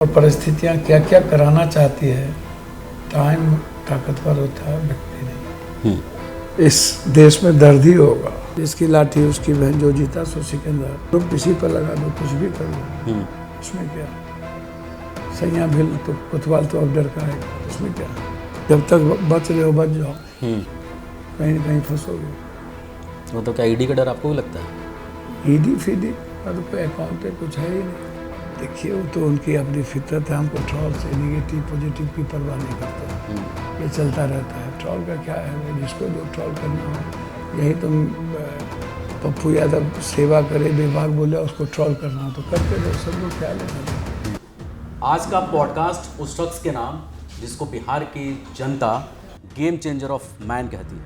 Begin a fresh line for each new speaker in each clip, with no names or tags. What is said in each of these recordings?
और परिस्थितियाँ क्या क्या कराना चाहती है। टाइम ताकतवर होता है, व्यक्ति नहीं। इस देश में दर्द ही होगा। जिसकी लाठी उसकी बहन, जो जीता सो सिकंदर। तुम किसी पर लगा दो, कुछ भी कर लो, उसमें क्या। सैया भिल तो कुतवाल तो अब डर का है, उसमें क्या। जब तक बच रहे हो बच जाओ, कहीं ना कहीं फंसोगे।
वो तो क्या ईडी का डर आपको भी लगता है?
ईडी फीडी और कोई अकाउंट है, कुछ है ही नहीं। देखिए वो तो उनकी अपनी फितरत है। हमको ट्रॉल से नेगेटिव पॉजिटिव की परवाह नहीं करते। ये चलता रहता है। ट्रॉल का क्या है, जिसको जो ट्रॉल करना हो। यही तुम पप्पू यादव सेवा करे, बेबाक बोले, उसको ट्रॉल करना हो तो करते रहो, सबको क्या लेना।
आज का पॉडकास्ट उस शख्स के नाम जिसको बिहार की जनता गेम चेंजर ऑफ मैन कहती है।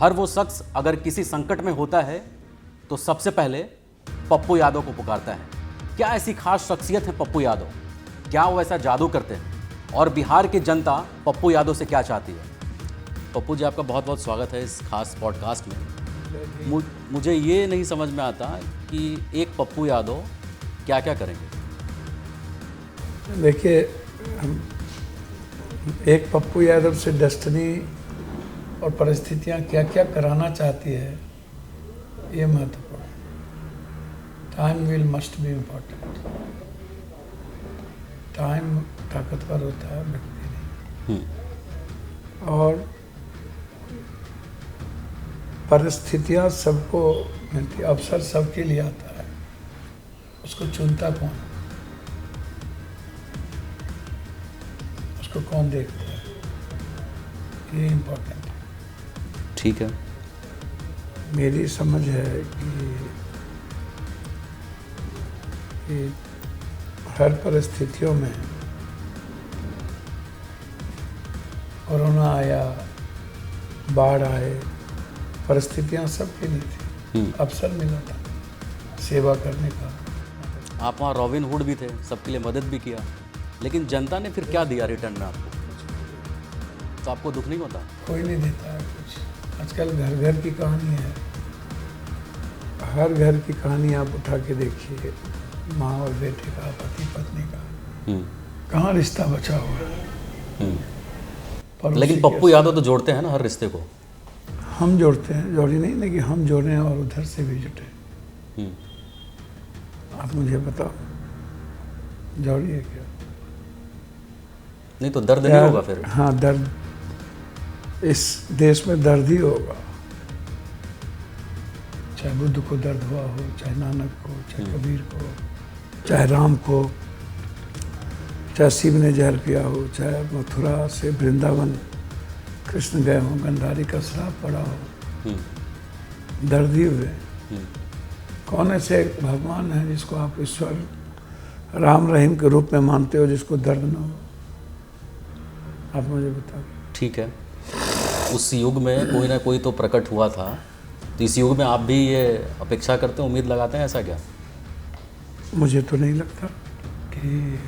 हर वो शख्स अगर किसी संकट में होता है तो सबसे पहले पप्पू यादव को पुकारता है। क्या ऐसी खास शख्सियत है पप्पू यादव? क्या वो ऐसा जादू करते हैं? और बिहार की जनता पप्पू यादव से क्या चाहती है? पप्पू जी, आपका बहुत बहुत स्वागत है इस खास पॉडकास्ट में। मुझे ये नहीं समझ में आता कि एक पप्पू यादव क्या क्या करेंगे।
देखिए, एक पप्पू यादव से डेस्टिनी और परिस्थितियाँ क्या क्या कराना चाहती है, ये महत्वपूर्ण है। Time will must be important. Time ताकतवर होता है, व्यक्ति नहीं। और परिस्थितियाँ सबको मिलती, अवसर सबके लिए आता है, उसको चुनता कौन, उसको कौन देखता है, ये इम्पोर्टेंट है।
ठीक है।
मेरी समझ है कि हर परिस्थितियों में, कोरोना आया, बाढ़ आए, परिस्थितियां सबके लिए थी। अवसर मिला था सेवा करने का।
आप वहाँ रॉबिन हुड भी थे, सबके लिए मदद भी किया, लेकिन जनता ने फिर क्या दिया रिटर्न में आपको? तो आपको दुख नहीं होता?
कोई नहीं देता है कुछ। आजकल घर घर की कहानी है। हर घर की कहानी आप उठा के देखिए, माँ और बेटे का, पति पत्नी का, कहाँ रिश्ता बचा हुआ है।
लेकिन पप्पू यादव तो जोड़ते हैं ना हर रिश्ते को।
हम जोड़ते हैं, जोड़ी नहीं, लेकिन हम जोड़े हैं और उधर से भी जुटे। आप मुझे बताओ, जोड़ी है क्या?
नहीं तो दर्द नहीं होगा फिर?
हाँ, दर्द। इस देश में दर्द ही होगा। चाहे बुद्ध को दर्द हुआ हो, चाहे नानक को, चाहे कबीर को, चाहे राम को, चाहे शिव ने जहर पिया हो, चाहे मथुरा से वृंदावन कृष्ण गए हों, गंधारी का श्राप पड़ा हो, दर्द ही हुए। कौन ऐसे भगवान है जिसको आप ईश्वर राम रहीम के रूप में मानते हो, जिसको दर्द ना हो? आप मुझे बताओ।
ठीक है, उस युग में कोई ना कोई तो प्रकट हुआ था, तो इस युग में आप भी ये अपेक्षा करते हैं, उम्मीद लगाते हैं, ऐसा क्या?
मुझे तो नहीं लगता कि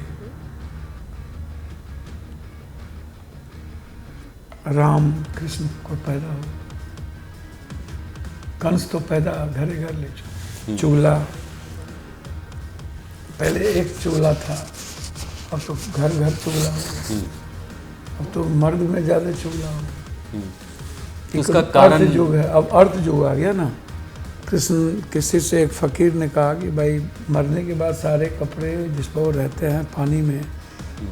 राम कृष्ण को पैदा हो। कंस तो पैदा घरे घर ले चुका। चुगला, पहले एक चुगला था, अब तो घर घर चुगला हो। अब तो मर्द में ज़्यादा चुगला हो।
उसका कारण
अर्थ युग है, अब अर्थ युग आ गया ना। कृष्ण, किसी से एक फकीर ने कहा कि भाई मरने के बाद सारे कपड़े जिस पर वो रहते हैं पानी में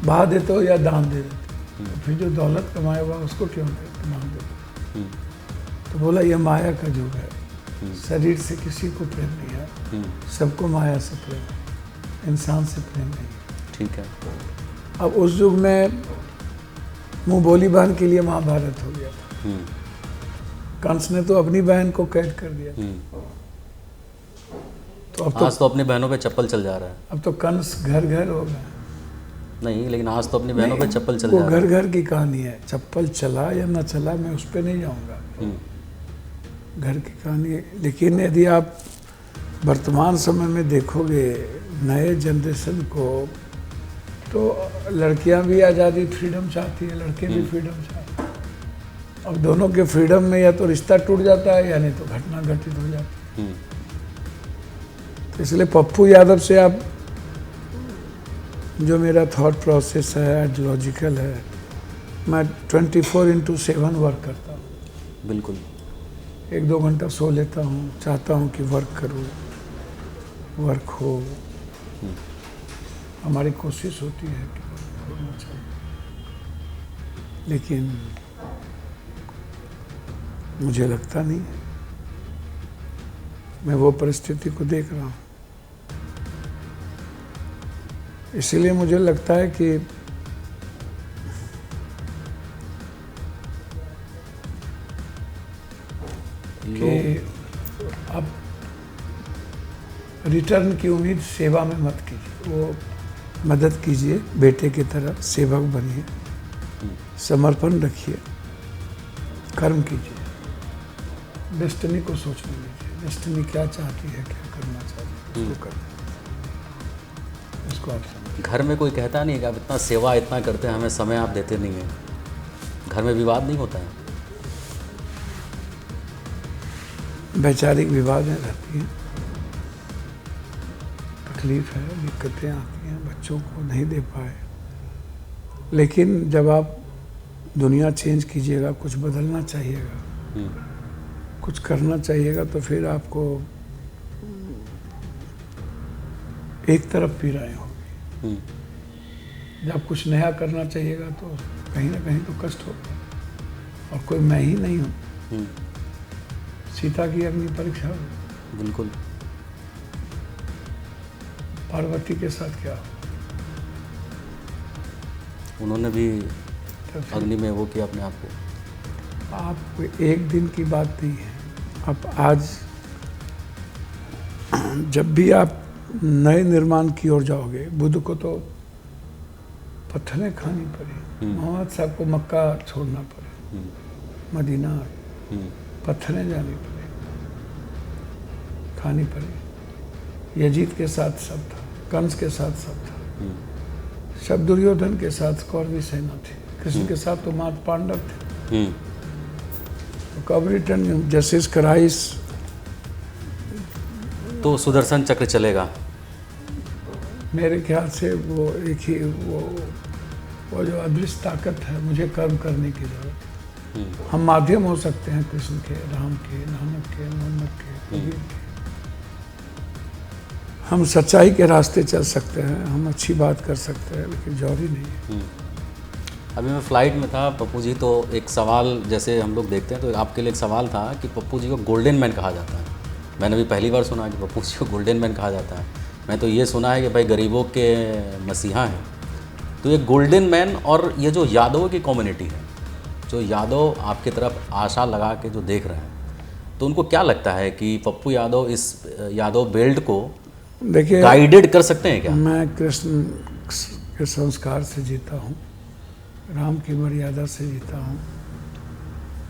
बहा देते हो या दान दे देते हो, तो फिर जो दौलत कमाया हुआ उसको क्यों दान देते? तो बोला ये माया का युग है। शरीर से किसी को प्रेम नहीं है, सबको माया से प्रेम है, इंसान से प्रेम नहीं।
ठीक है।
अब उस युग में मुँह बोली बहन के लिए महाभारत हो गया था। कंस ने तो अपनी बहन को कैद कर दिया। तो अब
आज तो अपनी बहनों पे चप्पल चल जा रहा है।
अब तो कंस घर घर हो गया।
नहीं, लेकिन आज तो अपनी बहनों पे चप्पल चल
वो
जा रहा है।
घर घर की कहानी है। चप्पल चला या ना चला, मैं उस पर नहीं जाऊंगा। घर की कहानी है। लेकिन यदि आप वर्तमान समय में देखोगे नए जनरेशन को, तो लड़कियां भी आज़ादी, फ्रीडम चाहती है, लड़के भी फ्रीडम चाहते हैं। अब दोनों के फ्रीडम में या तो रिश्ता टूट जाता है या नहीं तो घटना घटित हो जाती है। तो इसलिए पप्पू यादव से आप जो मेरा थॉट प्रोसेस है, आइडियोलॉजिकल है, मैं 24/7 वर्क करता हूँ।
बिल्कुल।
1-2 घंटा सो लेता हूँ, चाहता हूँ कि वर्क करूँ, वर्क हो। हमारी कोशिश होती है कि वर्क होना चाहिए, लेकिन मुझे लगता नहीं है। मैं वो परिस्थिति को देख रहा हूँ, इसीलिए मुझे लगता है कि अब रिटर्न की उम्मीद सेवा में मत कीजिए। वो मदद कीजिए, बेटे की तरह सेवक बनिए, समर्पण रखिए, कर्म कीजिए। डेस्टिनी को सोचने दीजिए, डेस्टिनी क्या चाहती है, क्या करना चाहती है, उसको करना। इसको आप समझिए।
घर में कोई कहता नहीं कि आप इतना सेवा इतना करते हैं, हमें समय आप देते नहीं हैं? घर में विवाद नहीं होता है?
वैचारिक विवादें रहती हैं, तकलीफ है, दिक्कतें आती हैं, बच्चों को नहीं दे पाए। लेकिन जब आप दुनिया चेंज कीजिएगा, कुछ बदलना चाहिएगा, कुछ करना चाहिएगा, तो फिर आपको एक तरफ पीड़ाएं होगी। जब कुछ नया करना चाहिएगा तो कहीं ना कहीं तो कष्ट होगा, और कोई मैं ही नहीं हूँ। सीता की अग्नि परीक्षा हुई।
बिल्कुल।
पार्वती के साथ क्या हुआ?
उन्होंने भी
तो फिर
अग्नि में वो किया अपने आप को।
आप एक दिन की बात नहीं है। अब आज जब भी आप नए निर्माण की ओर जाओगे, बुद्ध को तो पत्थरें खानी पड़ी, मोहम्मद साहब को मक्का छोड़ना पड़े, मदीना पत्थरें जानी पड़ी, खानी पड़ी। यजीद के साथ सब था, कंस के साथ सब था, सब दुर्योधन के साथ कौरवी सेना थी, कृष्ण के साथ तो मात पांडव थे। कब रिटर्न जस्टिस क्राइस्ट?
तो सुदर्शन चक्र चलेगा।
मेरे ख्याल से वो एक ही वो जो अदृश्य ताकत है, मुझे कर्म करने की जरूरत है। हम माध्यम हो सकते हैं कृष्ण के, राम के, नानक के, मोहम्मद के, कबीर के। हम सच्चाई के रास्ते चल सकते हैं, हम अच्छी बात कर सकते हैं, लेकिन जौहरी नहीं है।
अभी मैं फ़्लाइट में था पप्पू जी, तो एक सवाल जैसे हम लोग देखते हैं, तो आपके लिए एक सवाल था कि पप्पू जी को गोल्डन मैन कहा जाता है। मैंने भी पहली बार सुना कि पप्पू जी को गोल्डन मैन कहा जाता है। मैं तो ये सुना है कि भाई गरीबों के मसीहा हैं। तो ये गोल्डन मैन और ये जो यादवों की कम्युनिटी है, जो यादव आपकी तरफ आशा लगा के जो देख रहे हैं, तो उनको क्या लगता है कि पप्पू यादव इस यादव बेल्ट को
देखिए,
गाइडेड कर सकते हैं क्या?
मैं कृष्ण के संस्कार से जीता हूँ, राम की मर्यादा से जीता हूँ,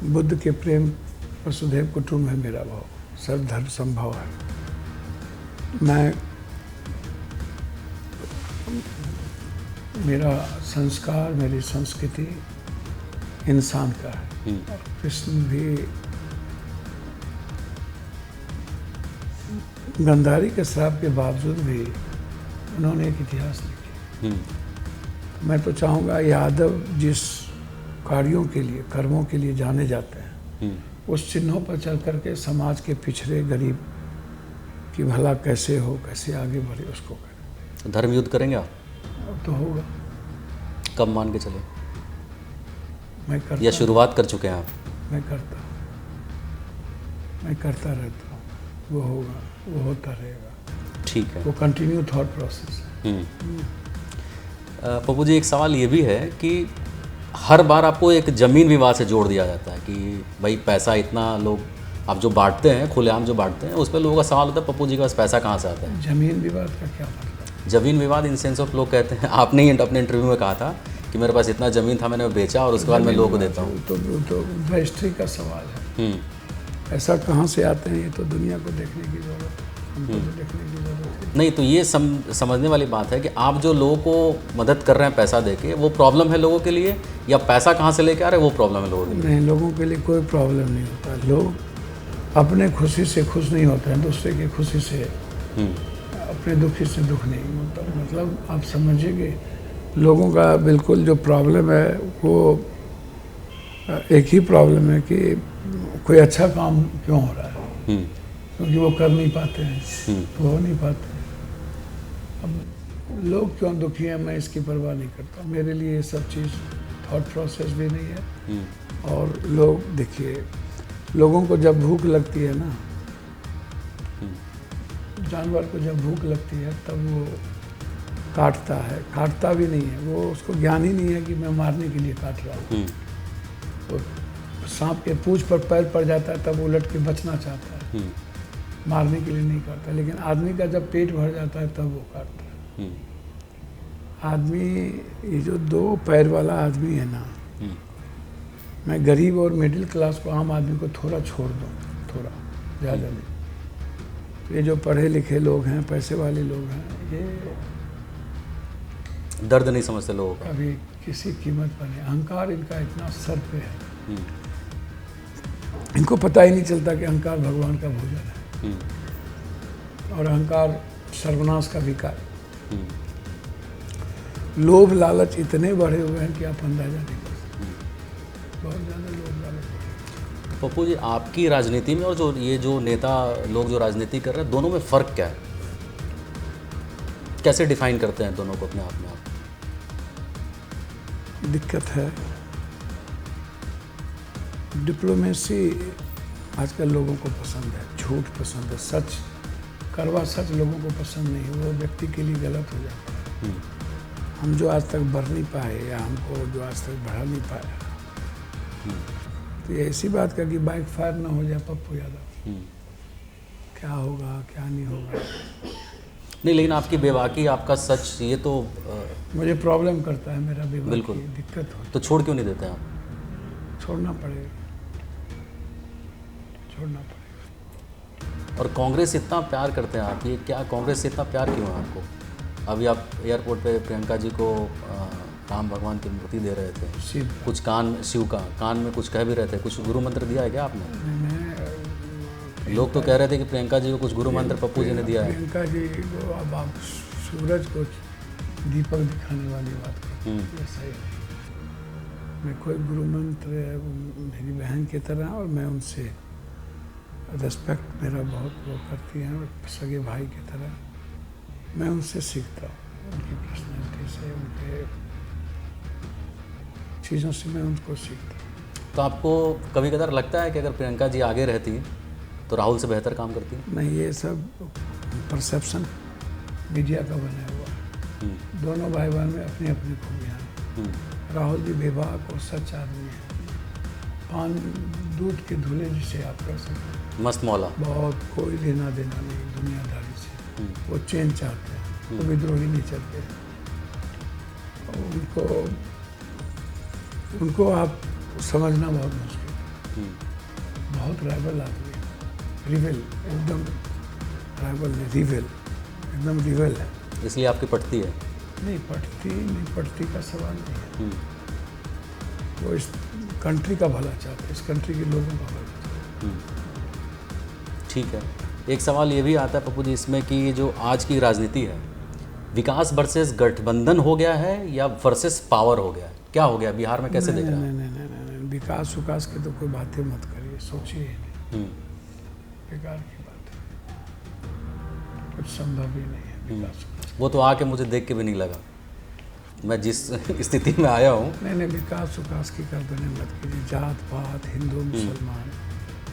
बुद्ध के प्रेम वसुधैव कुटुंब है मेरा भाव, सर्वधर्म संभव है। मैं मेरा संस्कार, मेरी संस्कृति इंसान का है। और कृष्ण भी गंधारी के श्राप के बावजूद भी उन्होंने एक इतिहास लिखी। मैं तो चाहूँगा यादव जिस कार्यों के लिए, कर्मों के लिए जाने जाते हैं, उस चिन्हों पर चल करके समाज के पिछड़े गरीब की भला कैसे हो, कैसे आगे बढ़े, उसको करें।
धर्म युद्ध करेंगे आप?
अब तो होगा।
कब मान के चले?
मैं करता
या शुरुआत कर चुके हैं आप?
मैं करता रहता हूँ। वो होगा, वो होता रहेगा।
ठीक है।
वो कंटिन्यू थॉट प्रोसेस है।
पप्पू जी, एक सवाल ये भी है कि हर बार आपको एक ज़मीन विवाद से जोड़ दिया जाता है कि भाई पैसा इतना लोग आप जो बांटते हैं, खुलेआम जो बांटते हैं, उस पर लोगों का सवाल होता है पप्पू जी के पास पैसा कहाँ से आता है?
जमीन विवाद का क्या मतलब?
ज़मीन विवाद इन सेंस ऑफ लोग कहते हैं, आपने ही अपने इंटरव्यू में कहा था कि मेरे पास इतना ज़मीन था, मैंने बेचा और उसके बाद मैं लोगों को देता हूँ।
तो रजिस्ट्री का सवाल है। पैसा कहाँ से आते हैं, ये तो दुनिया को देखने की जरूरत है, हमको तो देखने की जरूरत है।
नहीं, तो ये समझने वाली बात है कि आप जो लोगों को मदद कर रहे हैं पैसा देके, वो प्रॉब्लम है लोगों के लिए, या पैसा कहाँ से लेके आ रहे हैं वो प्रॉब्लम है लोगों के लिए?
नहीं, लोगों के लिए कोई प्रॉब्लम नहीं होता। लोग अपने खुशी से खुश नहीं होते हैं, दूसरे की खुशी से अपने दुखी से दुख नहीं मतलब आप समझिए कि लोगों का बिल्कुल जो प्रॉब्लम है वो एक ही प्रॉब्लम है कि कोई अच्छा काम क्यों हो रहा है, क्योंकि वो कर नहीं पाते हैं, वो हो नहीं पाते हैं। अब लोग क्यों दुखी हैं मैं इसकी परवाह नहीं करता, मेरे लिए ये सब चीज़ थॉट प्रोसेस भी नहीं है। और लोग देखिए, लोगों को जब भूख लगती है ना, जानवर को जब भूख लगती है तब वो काटता है, काटता भी नहीं है, वो उसको ज्ञान ही नहीं है कि मैं मारने के लिए काट रहा हूँ। तो सांप के पूंछ पर पैर पड़ जाता है तब उलट के बचना चाहता है, मारने के लिए नहीं काटता। लेकिन आदमी का जब पेट भर जाता है तब वो काटता है। आदमी, ये जो 2 पैर वाला आदमी है ना, मैं गरीब और मिडिल क्लास को, आम आदमी को थोड़ा छोड़ दूँ, थोड़ा, ज़्यादा नहीं। तो ये जो पढ़े लिखे लोग हैं, पैसे वाले लोग हैं, ये
दर्द नहीं समझते लोगों का।
कभी किसी कीमत पर नहीं। अहंकार इनका इतना सर पे है, इनको पता ही नहीं चलता कि अहंकार भगवान का भोजन है और अहंकार सर्वनाश का विकार। लोभ लालच इतने बढ़े हुए हैं कि आप अंदाजा नहीं कर सकते, बहुत ज़्यादा लोभ लालच।
पप्पू जी, आपकी राजनीति में और जो ये जो नेता लोग जो राजनीति कर रहे हैं, दोनों में फ़र्क क्या है? कैसे डिफाइन करते हैं दोनों को अपने आप में आप?
दिक्कत है, डिप्लोमेसी आजकल लोगों को पसंद है, झूठ पसंद है, सच, कड़वा सच लोगों को पसंद नहीं है, वो व्यक्ति के लिए गलत हो जाता है। हम जो आज तक बढ़ नहीं पाए या हमको जो आज तक बढ़ा नहीं पाया, तो ये ऐसी बात का कि बाइक फायर ना हो जाए पप्पू यादव, क्या होगा क्या नहीं होगा।
नहीं, लेकिन आपकी बेबाकी, आपका सच, ये तो
मुझे प्रॉब्लम करता है, मेरा बेबाकी,
बिल्कुल
दिक्कत हो,
तो छोड़ क्यों नहीं देते आप?
छोड़ना पड़ेगा, छोड़ना पड़ेगा।
और कांग्रेस इतना प्यार करते हैं आप, ये क्या कांग्रेस से इतना प्यार क्यों है आपको? अभी आप एयरपोर्ट पे प्रियंका जी को राम भगवान की मूर्ति दे रहे थे,
शिव
कुछ कान, शिव का कान में कुछ कह भी रहे थे, कुछ गुरु मंत्र दिया है क्या आपने? लोग तो कह रहे थे कि प्रियंका जी को कुछ गुरु मंत्र पप्पू जी ने दिया है।
प्रियंका जी को अब आप सूरज को दीपक दिखाने वाली बात करते हैं, ये सही नहीं। मैं कोई गुरु मंत्र, मेरी बहन की तरह, और मैं उनसे रिस्पेक्ट मेरा बहुत वो करती हैं, सगे भाई की तरह मैं उनसे सीखता हूँ, उनकी पर्सनैलिटी से, उनके चीज़ों से मैं उनको सीखता हूँ।
तो आपको कभी कदार लगता है कि अगर प्रियंका जी आगे रहती तो राहुल से बेहतर काम करती?
नहीं, ये सब परसेप्शन मीडिया का बना हुआ है। दोनों भाई बहन में अपनी अपनी खूबियाँ। राहुल जी बेबाक और सच आदमी है, पान दूध के धुले जिसे आप कह सकते,
मस्त मौला, बहुत,
कोई लेना देना नहीं दुनियादारी से। वो चेंज चाहते हैं, वो विद्रोही नहीं चाहते। उनको आप समझना बहुत मुश्किल है, बहुत राइवल आदमी है, रिवेल, एकदम राइवल नहीं, रिवेल, एकदम रिवेल है।
इसलिए आपकी पटती है?
नहीं पटती का सवाल नहीं है। वो इस कंट्री का भला चाहते, इस कंट्री के लोगों का भला चाहते।
ठीक है, एक सवाल ये भी आता है पप्पू जी इसमें कि ये जो आज की राजनीति है, विकास वर्सेस गठबंधन हो गया है या वर्सेस पावर हो गया है? क्या हो गया बिहार में, कैसे देख रहे हैं?
नहीं, विकास की तो कोई बातें मत करिए, सोचिए ही नहीं, बेकार की बात है, कुछ संभव ही नहीं है विकास।
वो तो आके मुझे देख के भी नहीं लगा, मैं जिस स्थिति में आया हूँ।
नहीं, विकास की कल्पना मत कीजिए। जात पात, हिंदू मुसलमान,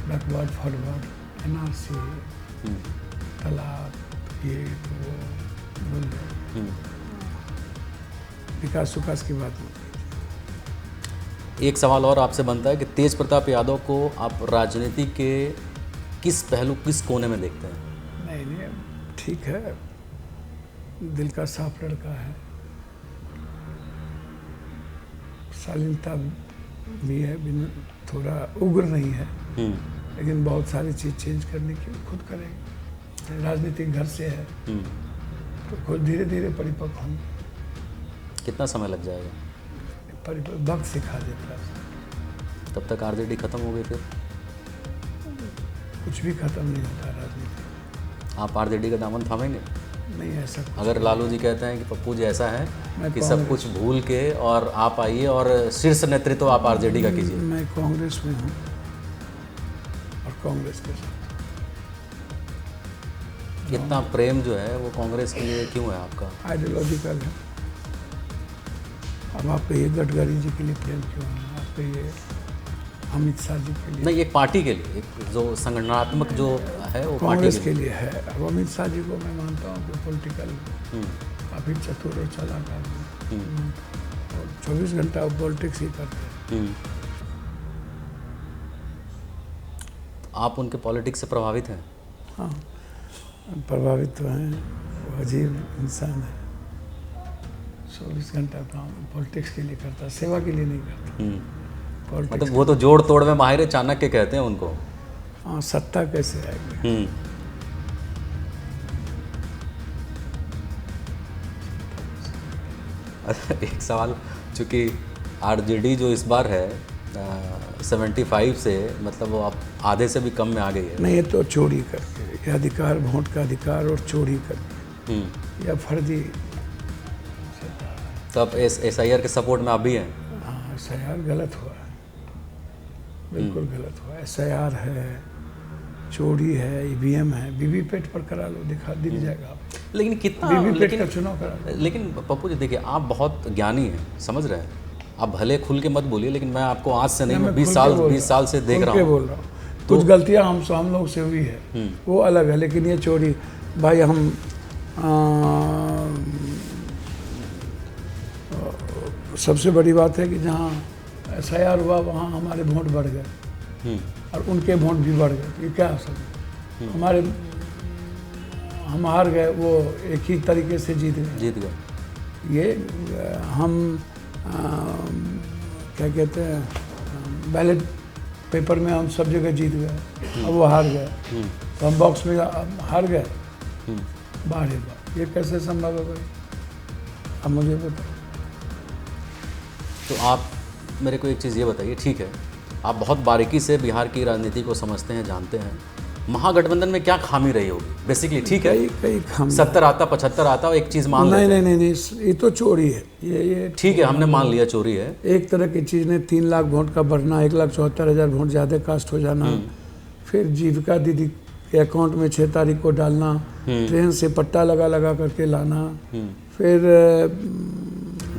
बैकवर्ड फॉरवर्ड, NRC, तलाक, ये वो बोल रहे, विकास की बात मत कीजिए।
एक सवाल और आपसे बनता है कि तेज प्रताप यादव को आप राजनीति के किस पहलू, किस कोने में देखते हैं?
नहीं, ठीक है, दिल का साफ लड़का है, शालीनता भी है, थोड़ा उग्र नहीं है, लेकिन बहुत सारी चीज़ चेंज करने की खुद करेंगे। राजनीतिक घर से है तो खुद धीरे धीरे परिपक्व होंगे।
कितना समय लग जाएगा?
परिपक्व वक्त सिखा देता है।
तब तक RJD खत्म हो गई, फिर
कुछ भी खत्म नहीं होता राजनीति।
आप RJD का दामन थामेंगे?
नहीं ऐसा कुछ।
अगर लालू जी कहते हैं कि पप्पू जी ऐसा है
मैं
कि सब कुछ भूल के और आप आइए और शीर्ष नेतृत्व आप आरजेडी का कीजिए।
मैं कांग्रेस में हूँ और कांग्रेस के साथ।
इतना प्रेम जो है वो कांग्रेस के लिए क्यों है आपका?
आइडियोलॉजिकल है। अब आपको ये गडकरी जी के लिए प्रेम क्यों है? आपको ये अमित शाह जी के लिए?
नहीं, एक पार्टी के लिए, एक जो संगठनात्मक जो है वो पार्टी
कांग्रेस
के
के
लिए।
लिए है। अब अमित शाह जी को मैं मानता हूँ कि पॉलिटिकल काफ़ी चतुर और चालाक आदमी, और 24 घंटा वो पॉलिटिक्स ही करते हैं।
आप उनके पॉलिटिक्स से प्रभावित हैं?
हाँ, प्रभावित तो हैं। वो अजीब इंसान है। 24 घंटा काम पॉलिटिक्स के लिए करता, सेवा के लिए नहीं करता। पॉलिटिक्स
मतलब वो तो जोड़ तोड़ में माहिर है, चाणक्य कहते हैं उनको।
हाँ, सत्ता कैसे आएगी?
एक सवाल, चूँकि आरजेडी जो इस बार है 75 से, मतलब वो आप आधे से भी कम में आ गई है।
नहीं, ये तो चोरी करके, ये अधिकार, वोट का अधिकार और चोरी करके, या फर्जी।
तब SIR के सपोर्ट में आप भी हैं?
हाँ, SIR गलत हुआ है, बिल्कुल गलत हुआ है। SIR है, चोरी है, EVM है। वीवीपैट पर करा लो, दिख जाएगा आपको।
लेकिन कितना,
वीवीपैट का चुनाव करा लो।
लेकिन पप्पू जी देखिए, आप बहुत ज्ञानी हैं, समझ रहे हैं। आप भले खुल के मत बोलिए, लेकिन मैं आपको आज से नहीं, मैं 20 साल से देख रहा हूँ।
बोल रहा हूँ। कुछ गलतियाँ हम लोग से हुई है, वो अलग है, लेकिन ये चोरी, भाई हम सबसे बड़ी बात है कि जहाँ SIR हुआ वहाँ हमारे वोट बढ़ गए और उनके वोट भी बढ़ गए। तो ये क्या असर? हम हार गए, वो एक ही तरीके से जीत गए। ये हम क्या कहते हैं, बैलेट पेपर में हम सब जगह जीत गए, अब वो हार गए, तो हम बॉक्स में हार गए। बारे बार ये कैसे संभव है भाई? अब मुझे बताओ।
तो आप मेरे को एक चीज़ ये बताइए, ठीक है, आप बहुत बारीकी से बिहार की राजनीति को समझते हैं, जानते हैं, महागठबंधन में क्या खामी रही होगी बेसिकली? ठीक है,
कई खामी,
70 आता, 75 आता, और एक चीज़ मान लेते हैं।
नहीं, ये तो चोरी है। ये
ठीक है, हमने मान लिया चोरी है।
एक तरह की चीज़ ने 3 लाख वोट का बढ़ना, 1,74,000 वोट ज़्यादा कास्ट हो जाना, फिर जीविका दीदी के अकाउंट में 6 तारीख को डालना, ट्रेन से पट्टा लगा करके लाना, फिर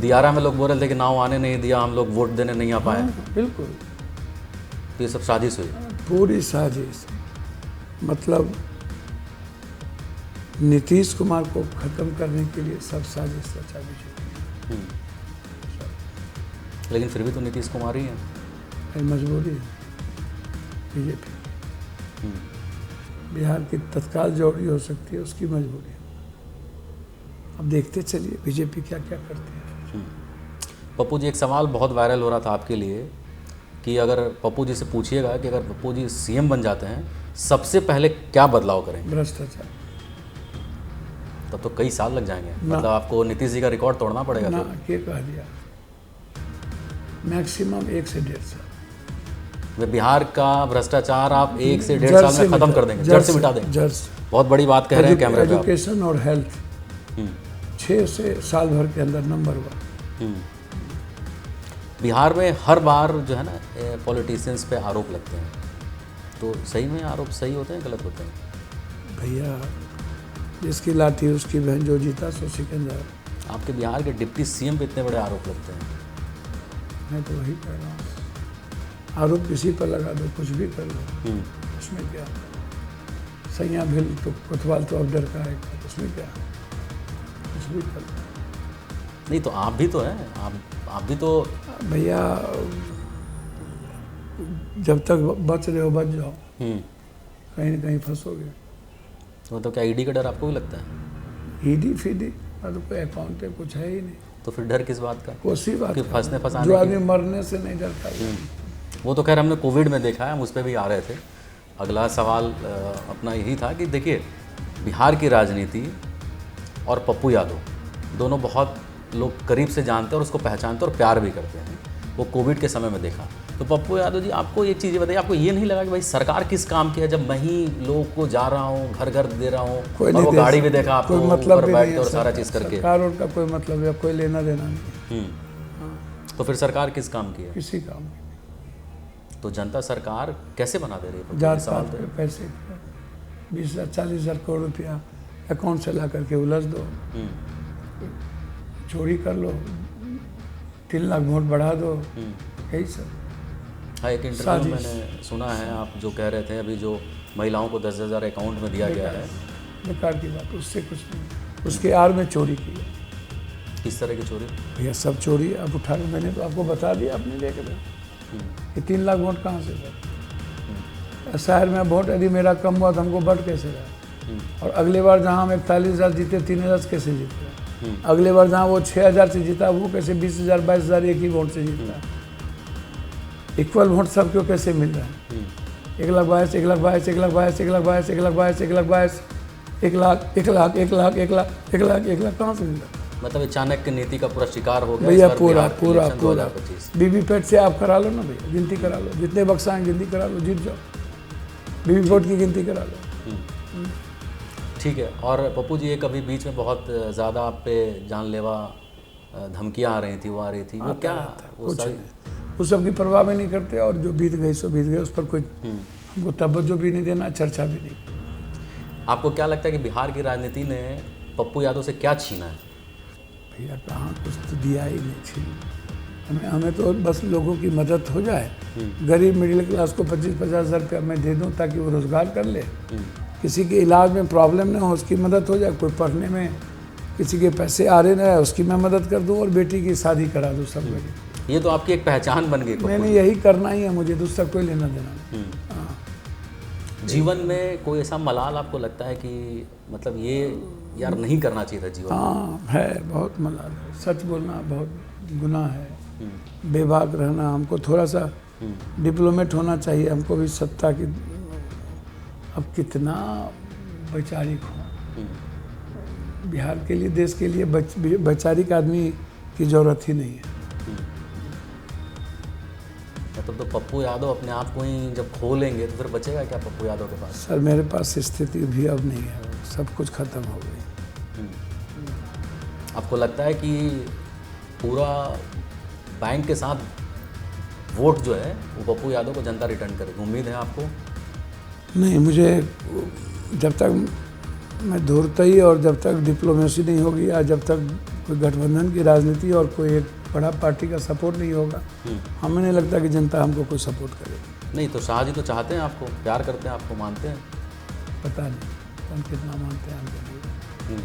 दियारा में लोग बोल रहे थे कि नाव आने नहीं दिया, हम लोग वोट देने नहीं आ पाए।
बिल्कुल,
तो ये सब साजिश हुई।
पूरी साजिश। मतलब नीतीश कुमार को खत्म करने के लिए सब साजिश रचा बीजेपी।
लेकिन फिर भी तो नीतीश कुमार ही हैं।
ये मजबूरी है बीजेपी। बिहार की तत्काल जोड़ी हो सकती है, उसकी मजबूरी है। अब देखते चलिए बीजेपी क्या क्या करती है।
पप्पू जी, एक सवाल बहुत वायरल हो रहा था आपके लिए कि अगर पप्पू जी से पूछिएगा कि अगर पप्पू जी CM बन जाते हैं, सबसे पहले क्या बदलाव करेंगे?
भ्रष्टाचार।
तब तो कई साल लग जाएंगे, मतलब आपको नीतीश जी का रिकॉर्ड तोड़ना पड़ेगा।
ना, क्या कह दिया, मैक्सिमम 1 से 1.5 साल।
वे बिहार का भ्रष्टाचार आप 1 से 1.5 साल में खत्म कर देंगे, जड़ से मिटा देंगे। बहुत बड़ी बात कह रहे हैं कैमरे पे।
एजुकेशन और हेल्थ 6 से साल भर के अंदर नंबर 1।
बिहार में हर बार जो है ना पॉलिटिशियंस पे आरोप लगते हैं, तो सही में आरोप सही होते हैं, गलत होते हैं?
भैया, जिसकी लाठी उसकी बहन, जो जीता सो सिकंदर।
आपके बिहार के डिप्टी CM पे इतने बड़े आरोप लगते हैं।
मैं तो वही कह रहा हूँ, आरोप किसी पर लगा दो, कुछ भी कर लो, उसमें क्या? सैया भिल तो कोतवाल तो अब डर का है, उसमें क्या? कुछ भी कर लो।
नहीं तो आप भी तो हैं, आप भी तो
भैया, जब तक बच रहे हो बच जाओ, कहीं ना कहीं फंसोगे।
तो मतलब क्या ED का डर आपको भी लगता है?
ED फीडी तो कोई अकाउंट है, कुछ है ही नहीं,
तो फिर डर किस बात का?
कोसी बात
कि फंसने फंसाने
जो
की?
आदमी मरने से नहीं डरता है।
वो तो खैर हमने कोविड में देखा है, हम उस पर भी आ रहे थे। अगला सवाल अपना यही था कि देखिए, बिहार की राजनीति और पप्पू यादव दोनों बहुत लोग करीब से जानते हैं और उसको पहचानते और प्यार भी करते हैं। वो कोविड के समय में देखा, तो पप्पू यादव जी, आपको एक चीज़ ये बताइए, आपको ये नहीं लगा कि भाई सरकार किस काम की है जब मैं ही लोगों को जा रहा हूँ, घर घर दे रहा हूँ, और वो गाड़ी भी देखा आपको,
कोई मतलब
ऊपर
भी
बैठ
नहीं
के
है
और सारा चीज़ करके।
सरकार और का कोई मतलब है, कोई लेना देना नहीं,
तो फिर सरकार किस काम की है?
किसी काम
तो जनता सरकार कैसे बना दे रही है?
जात
सवाल
पात
तो
के पैसे 20,000 40,000 करोड़ रुपया अकाउंट से ला करके उलझ दो, चोरी कर लो, 3 लाख वोट बढ़ा दो, यही सब।
हाँ, एक इंटरव्यू मैंने सुना है, आप जो कह रहे थे अभी, जो महिलाओं को 10,000 अकाउंट में दिया गया है,
बेकार की बात, उससे कुछ नहीं। उसके आड़ में चोरी की है।
किस तरह की चोरी?
भैया सब चोरी अब उठा के मैंने तो आपको बता दिया, आपने लेके दे ये 3 लाख वोट कहाँ से था? शहर में वोट यदि मेरा कम हुआ तो हमको बढ़ कैसे रहा? और अगले बार जहाँ हम 41,000 जीते, 3,000 से कैसे जीते? अगले बार जहाँ वो 6,000 से जीता, वो कैसे 20,000 22,000 एक ही वोट से जीता? इक्वल वोट सबको कैसे मिल रहा है? 1,22,000 1,22,000 1,22,000 1,22,000 1,22,000 1,00,000 कहाँ से मिल रहा है?
मतलब चाणक्य नीति का पूरा शिकार हो गया
भैया,
इस बार
पूरा
बिहार
पूरा
इलेक्शन
पूरा
2025।
वीवीपैट से आप करा लो ना भैया, गिनती करा लो, जितने बक्सा हैं गिनती करा लो, जीत जाओ, वीवीपैट की गिनती करा लो।
ठीक है। और पप्पू जी, एक अभी बीच में बहुत ज़्यादा आप पे जानलेवा धमकियाँ आ रही थी, वो आ रही थी, वो क्या? वो सारी
उस सब की परवाह भी नहीं करते, और जो बीत गई सो बीत गई, उस पर कोई हमको तवज्जो भी नहीं देना, चर्चा भी नहीं।
आपको क्या लगता है कि बिहार की राजनीति ने पप्पू यादव से क्या छीना है?
भैया कहाँ कुछ तो दिया ही नहीं, छीन हमें तो बस लोगों की मदद हो जाए। गरीब मिडिल क्लास को 25-50 हज़ार रुपया मैं दे दूँ ताकि वो रोज़गार कर ले, किसी के इलाज में प्रॉब्लम ना हो उसकी मदद हो जाए, कोई पढ़ने में किसी के पैसे आ रहे ना उसकी मैं मदद कर दूँ, और बेटी की शादी करा दूँ सब लोग।
ये तो आपकी एक पहचान बन गई।
मैंने यही करना ही है, मुझे दूसरा कोई लेना देना नहीं।
जीवन में कोई ऐसा मलाल आपको लगता है कि मतलब ये यार नहीं करना चाहिए था जीवन में?
हाँ है, बहुत मलाल है, सच बोलना बहुत गुनाह है, बेबाक रहना, हमको थोड़ा सा डिप्लोमेट होना चाहिए, हमको भी सत्ता की। अब कितना वैचारिक हो, बिहार के लिए, देश के लिए वैचारिक आदमी की ज़रूरत ही नहीं है।
मतलब तो पप्पू यादव अपने आप को ही जब खो लेंगे तो फिर बचेगा क्या पप्पू यादव के पास?
सर मेरे पास स्थिति भी अब नहीं है, सब कुछ खत्म हो गई।
आपको लगता है कि पूरा बैंक के साथ वोट जो है वो पप्पू यादव को जनता रिटर्न करेगी? उम्मीद है आपको?
नहीं, मुझे जब तक मैं धूर्त ही, और जब तक डिप्लोमेसी नहीं होगी, या जब तक कोई गठबंधन की राजनीति और कोई एक बड़ा पार्टी का सपोर्ट नहीं होगा, हमें नहीं लगता कि जनता हमको कोई सपोर्ट करेगी।
नहीं तो शाह जी तो चाहते हैं आपको, प्यार करते हैं आपको, मानते हैं?
पता नहीं हम कितना मानते हैं, हमको नहीं,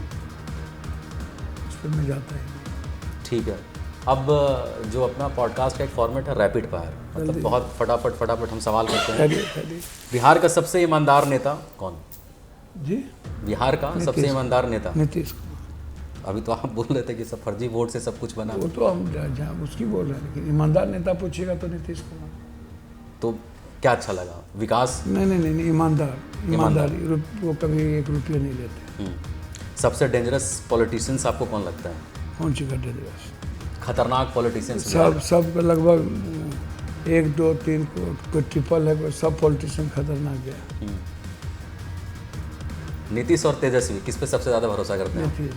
उस पर मैं जाता ही नहीं।
ठीक है। अब जो अपना पॉडकास्ट का एक फॉर्मेट है रैपिड फायर, मतलब बहुत फटाफट हम सवाल करते हैं। बिहार का सबसे ईमानदार नेता कौन?
जी,
बिहार का सबसे ईमानदार नेता?
नीतीश कुमार।
अभी तो आप बोल रहे थे कि सब फर्जी वोट से सब कुछ बना।
वो तो हम जहाँ उसकी बोल रहे हैं, लेकिन ईमानदार नेता पूछेगा तो नीतीश कुमार।
तो क्या अच्छा लगा? विकास?
नहीं, ईमानदारी, वो कभी 1 रुपया नहीं लेते।
सबसे डेंजरस पॉलिटिशियंस आपको कौन लगता है?
कौन सी गड्ढे दिवस?
खतरनाक पॉलिटिशियंस?
सब का लगभग 1 2 3 कोई ट्रिपल है, सब पॉलिटिशियन खतरनाक है।
नीतीश और तेजस्वी, किस पे सबसे ज़्यादा भरोसा करते हैं?
नीतीश।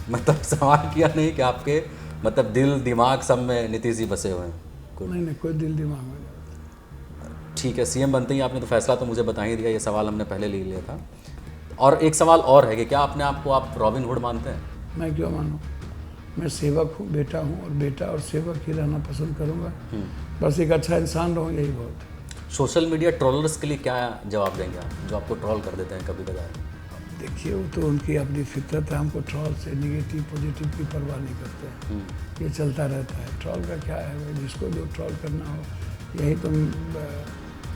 मतलब सवाल किया नहीं कि आपके मतलब दिल दिमाग सब में नीतीश जी बसे हुए हैं?
नहीं, कोई दिल दिमाग में नहीं।
ठीक है। सीएम बनते ही आपने तो फैसला तो मुझे बता ही दिया, ये सवाल हमने पहले ले लिया था। और एक सवाल और है कि क्या अपने आप को आप रॉबिन हुड मानते हैं?
मैं क्यों मानूं, मैं सेवक हूँ, बेटा हूँ, और बेटा और सेवक ही रहना पसंद करूँगा। बस एक अच्छा इंसान रहूँ, यही बहुत है।
सोशल मीडिया ट्रोलर्स के लिए क्या जवाब देंगे आप, जो आपको ट्रोल कर देते हैं कभी कभार?
देखिए, वो तो उनकी अपनी फितरत है, हमको ट्रोल से नेगेटिव पॉजिटिव की परवाह नहीं करते हैं, ये चलता रहता है। ट्रोल का क्या है भाई, जिसको जो ट्रोल करना हो, यही तुम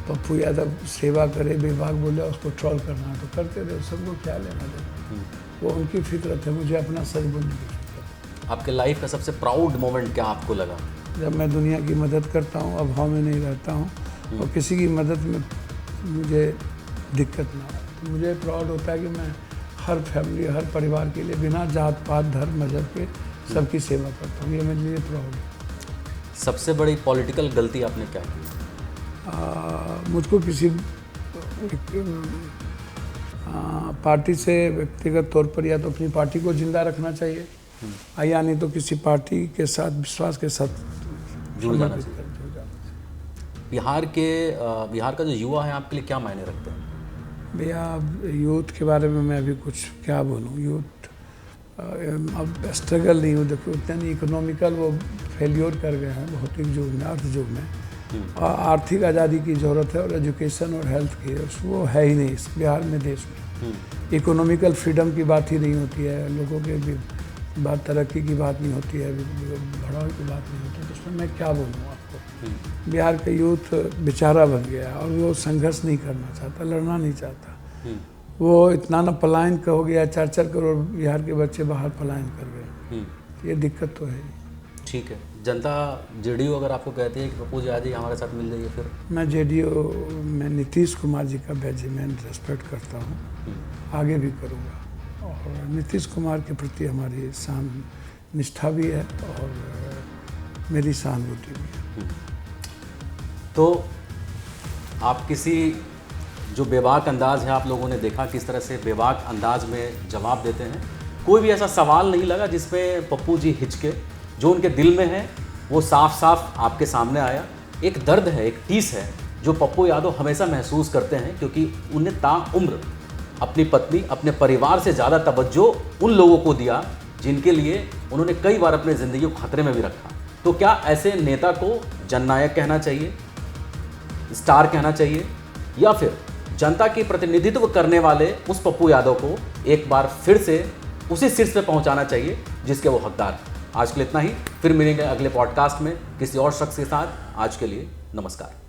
पप्पू यादव सेवा करे, विभाग बोले उसको ट्रोल करना तो करते रहे, सबको क्या लेना देना, वो उनकी फितरत है, मुझे अपना सच बोलने की फितरत।
आपके लाइफ का सबसे प्राउड मोमेंट क्या आपको लगा?
जब मैं दुनिया की मदद करता हूँ, अभाव में नहीं रहता हूँ, और किसी की मदद में मुझे दिक्कत ना हो, तो मुझे प्राउड होता है कि मैं हर फैमिली, हर परिवार के लिए बिना जात पात धर्म मजहब के सबकी सेवा करता हूँ, ये मेरे लिए प्राउड है।
सबसे बड़ी पॉलिटिकल गलती आपने क्या की?
मुझको किसी पार्टी से व्यक्तिगत तौर पर या तो अपनी पार्टी को जिंदा रखना चाहिए, या नहीं तो किसी पार्टी के साथ विश्वास के साथ
जुड़ जाना चाहिए। बिहार का जो युवा है आपके लिए क्या मायने रखते हैं?
भैया यूथ के बारे में मैं अभी कुछ क्या बोलूँ। यूथ अब स्ट्रगल नहीं हो, देखो उतना नहीं इकोनॉमिकल वो फेल्योर कर गए हैं भौतिक युग में, अर्थ युग में। आर्थिक आज़ादी की ज़रूरत है और एजुकेशन और हेल्थ की, वो है ही नहीं इस बिहार में, देश में। इकोनॉमिकल फ्रीडम की बात ही नहीं होती है, लोगों के भी बात, तरक्की की बात नहीं होती है, बढ़ाव की बात नहीं होती है, तो उसमें मैं क्या बोलूँ आपको। बिहार का यूथ बेचारा बन गया और वो संघर्ष नहीं करना चाहता, लड़ना नहीं चाहता। वो इतना ना पलायन का हो गया, 4-4 करोड़ बिहार के बच्चे बाहर पलायन कर गए। ये दिक्कत तो है।
ठीक है, जनता जेडीयू अगर आपको कहती है कि पप्पू जी आज ही हमारे साथ मिल जाइए, फिर? मैं
जेडीयू में नीतीश कुमार जी का बेजिमेंट रेस्पेक्ट करता हूँ, आगे भी करूँगा। और नीतीश कुमार के प्रति हमारी निष्ठा भी है और मेरी सहानुभूति भी है।
तो आप किसी जो बेबाक अंदाज है, आप लोगों ने देखा किस तरह से बेबाक अंदाज में जवाब देते हैं। कोई भी ऐसा सवाल नहीं लगा जिसमें पप्पू जी हिचके, जो उनके दिल में है वो साफ साफ आपके सामने आया। एक दर्द है, एक टीस है जो पप्पू यादव हमेशा महसूस करते हैं, क्योंकि उन्हें ताउम्र अपनी पत्नी, अपने परिवार से ज़्यादा तवज्जो उन लोगों को दिया जिनके लिए उन्होंने कई बार अपनी ज़िंदगी को खतरे में भी रखा। तो क्या ऐसे नेता को जननायक कहना चाहिए, स्टार कहना चाहिए, या फिर जनता की प्रतिनिधित्व करने वाले उस पप्पू यादव को एक बार फिर से उसी शीर्ष पे पहुंचाना चाहिए जिसके वो हकदार हैं? आज के लिए इतना ही, फिर मिलेंगे अगले पॉडकास्ट में किसी और शख्स के साथ। आज के लिए नमस्कार।